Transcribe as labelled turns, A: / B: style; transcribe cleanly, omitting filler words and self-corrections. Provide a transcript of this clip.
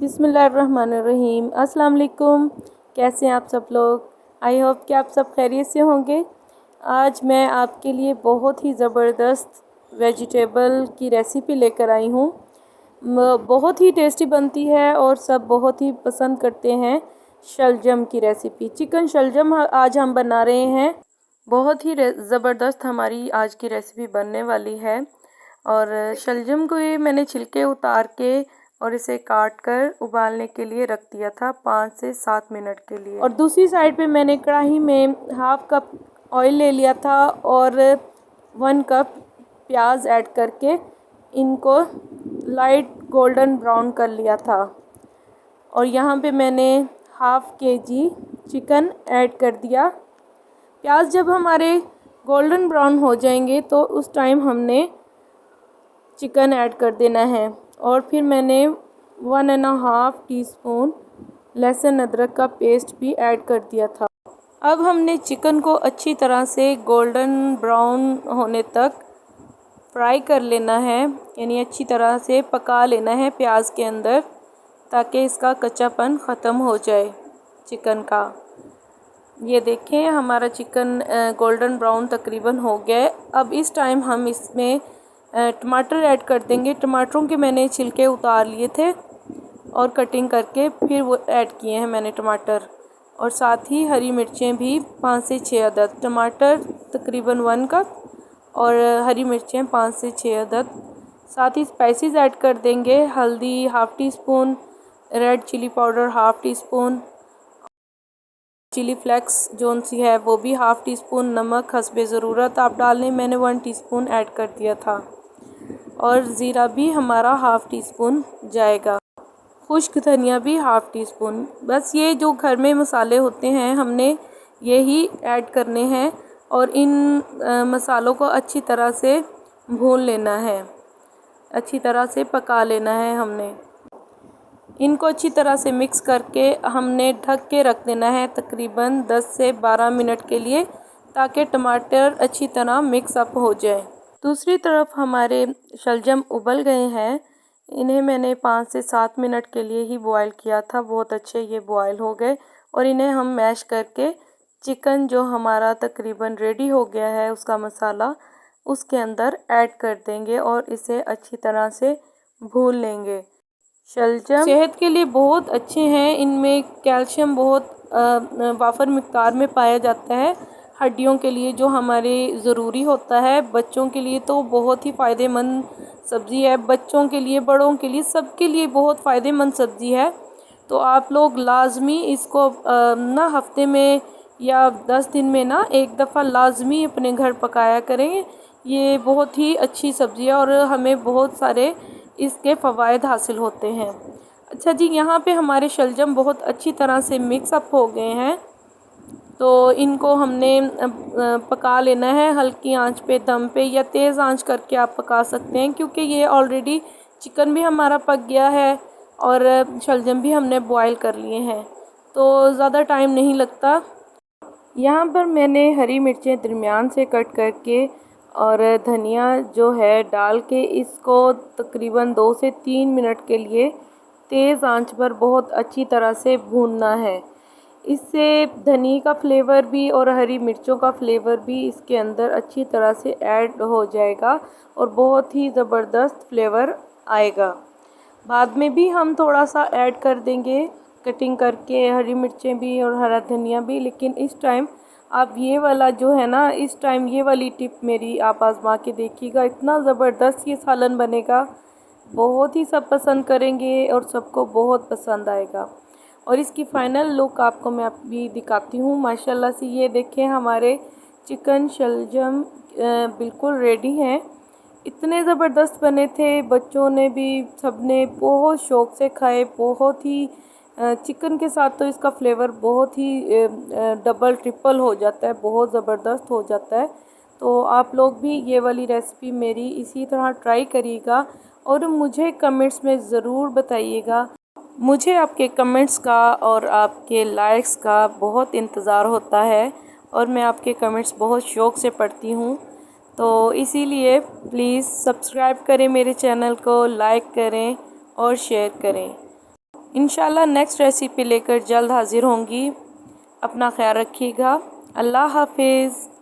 A: बिस्मिल्लाहिर्रहमानिर्रहीम। अस्सलाम वालेकुम। कैसे हैं आप सब लोग? आई होप कि आप सब खैरियत से होंगे। आज मैं आपके लिए बहुत ही ज़बरदस्त वेजिटेबल की रेसिपी लेकर आई हूँ। बहुत ही टेस्टी बनती है और सब बहुत ही पसंद करते हैं। शलजम की रेसिपी, चिकन शलजम आज हम बना रहे हैं। बहुत ही ज़बरदस्त हमारी आज की रेसिपी बनने वाली है। और शलजम को ये मैंने छिलके उतार के और इसे काट कर उबालने के लिए रख दिया था 5 से 7 मिनट के लिए। और दूसरी साइड पे मैंने कढ़ाई में हाफ कप ऑयल ले लिया था और 1 कप प्याज ऐड करके इनको लाइट गोल्डन ब्राउन कर लिया था। और यहाँ पे मैंने हाफ केजी चिकन ऐड कर दिया। प्याज जब हमारे गोल्डन ब्राउन हो जाएंगे तो उस टाइम हमने चिकन ऐड कर देना है। और फिर मैंने 1.5 टीस्पून लहसुन अदरक का पेस्ट भी ऐड कर दिया था। अब हमने चिकन को अच्छी तरह से गोल्डन ब्राउन होने तक फ्राई कर लेना है, यानी अच्छी तरह से पका लेना है प्याज के अंदर, ताकि इसका कच्चापन ख़त्म हो जाए चिकन का। ये देखें, हमारा चिकन गोल्डन ब्राउन तकरीबन हो गया है। अब इस टाइम हम इसमें टमाटर ऐड कर देंगे। टमाटरों के मैंने छिलके उतार लिए थे और कटिंग करके फिर वो ऐड किए हैं मैंने टमाटर। और साथ ही हरी मिर्चें भी 5 से 6 अदद, टमाटर तकरीबन 1 कप और हरी मिर्चें 5 से 6 अदद। साथ ही स्पाइसेस ऐड कर देंगे। हल्दी half teaspoon, red chilli powder half teaspoon, chilli flakes जोन सी है वो भी हाफ़ टी स्पून, नमक हस्बे ज़रूरत आप डालें, मैंने 1 टीस्पून ऐड कर दिया था। और ज़ीरा भी हमारा हाफ़ टी स्पून जाएगा। खुश्क धनिया भी हाफ़ टी स्पून। बस ये जो घर में मसाले होते हैं हमने यही ऐड करने हैं और इन मसालों को अच्छी तरह से भून लेना है, अच्छी तरह से पका लेना है। हमने इनको अच्छी तरह से मिक्स करके हमने ढक के रख देना है तकरीबन 10 से 12 मिनट के लिए, ताकि टमाटर अच्छी तरह मिक्स अप हो जाए। दूसरी तरफ हमारे शलजम उबल गए हैं। इन्हें मैंने 5 से 7 मिनट के लिए ही बॉयल किया था। बहुत अच्छे ये बॉयल हो गए और इन्हें हम मैश करके चिकन जो हमारा तकरीबन रेडी हो गया है उसका मसाला उसके अंदर ऐड कर देंगे और इसे अच्छी तरह से भून लेंगे। शलजम सेहत के लिए बहुत अच्छे हैं। इनमें कैल्शियम बहुत वाफर मिक़दार में पाया जाता है। हड्डियों के लिए जो हमारे ज़रूरी होता है, बच्चों के लिए तो बहुत ही फ़ायदेमंद सब्ज़ी है। बच्चों के लिए, बड़ों के लिए, सबके लिए बहुत फ़ायदेमंद सब्ज़ी है। तो आप लोग लाजमी इसको ना हफ्ते में या 10 दिन में ना एक दफ़ा लाजमी अपने घर पकाया करें। ये बहुत ही अच्छी सब्ज़ी है और हमें बहुत सारे इसके फ़वाइद हासिल होते हैं। अच्छा जी, यहाँ पे हमारे शलजम बहुत अच्छी तरह से मिक्स अप हो गए हैं। तो इनको हमने पका लेना है हल्की आंच पे, दम पे, या तेज़ आंच करके आप पका सकते हैं, क्योंकि ये ऑलरेडी चिकन भी हमारा पक गया है और शलजम भी हमने बॉयल कर लिए हैं, तो ज़्यादा टाइम नहीं लगता। यहाँ पर मैंने हरी मिर्चें दरमियान से कट करके और धनिया जो है डाल के इसको तकरीबन 2 से 3 मिनट के लिए तेज़ आंच पर बहुत अच्छी तरह से भूनना है। इससे धनिया का फ्लेवर भी और हरी मिर्चों का फ्लेवर भी इसके अंदर अच्छी तरह से ऐड हो जाएगा और बहुत ही ज़बरदस्त फ्लेवर आएगा। बाद में भी हम थोड़ा सा ऐड कर देंगे कटिंग करके, हरी मिर्चें भी और हरा धनिया भी, लेकिन इस टाइम आप ये वाला जो है ना, इस टाइम ये वाली टिप मेरी आप आज़मा के देखिएगा। इतना ज़बरदस्त ये सालन बनेगा, बहुत ही सब पसंद करेंगे और सबको बहुत पसंद आएगा। और इसकी फ़ाइनल लुक आपको मैं अभी दिखाती हूँ। माशाल्लाह से ये देखें, हमारे चिकन शलजम बिल्कुल रेडी हैं। इतने ज़बरदस्त बने थे, बच्चों ने भी, सब ने बहुत शौक़ से खाए। बहुत ही चिकन के साथ तो इसका फ्लेवर बहुत ही डबल ट्रिपल हो जाता है, बहुत ज़बरदस्त हो जाता है। तो आप लोग भी ये वाली रेसिपी मेरी इसी तरह ट्राई करिएगा और मुझे कमेंट्स में ज़रूर बताइएगा। मुझे आपके कमेंट्स का और आपके लाइक्स का बहुत इंतज़ार होता है और मैं आपके कमेंट्स बहुत शौक़ से पढ़ती हूँ। तो इसीलिए प्लीज़ सब्सक्राइब करें मेरे चैनल को, लाइक करें और शेयर करें। इंशाल्लाह नेक्स्ट रेसिपी लेकर जल्द हाज़िर होंगी। अपना ख्याल रखिएगा। अल्लाह हाफिज़।